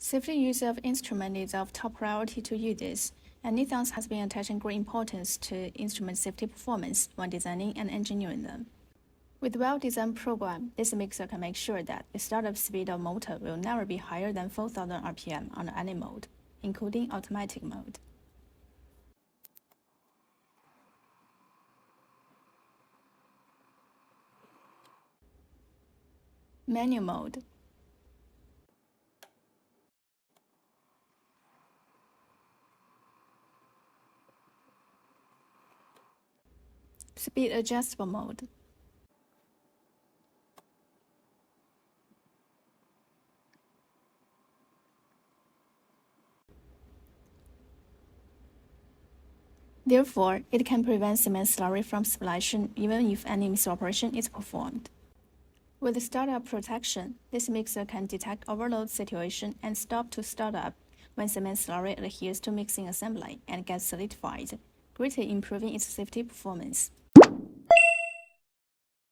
Safety use of instrument is of top priority to users, and Nithons has been attaching great importance to instrument safety performance when designing and engineering them. With well-designed program, this mixer can make sure that the startup speed of motor will never be higher than 4,000 RPM on any mode, including automatic mode. Manual mode. Speed adjustable mode. Therefore, it can prevent cement slurry from splashing even if any misoperation is performed. With startup protection, this mixer can detect overload situation and stop to startup when cement slurry adheres to mixing assembly and gets solidified, greatly improving its safety performance.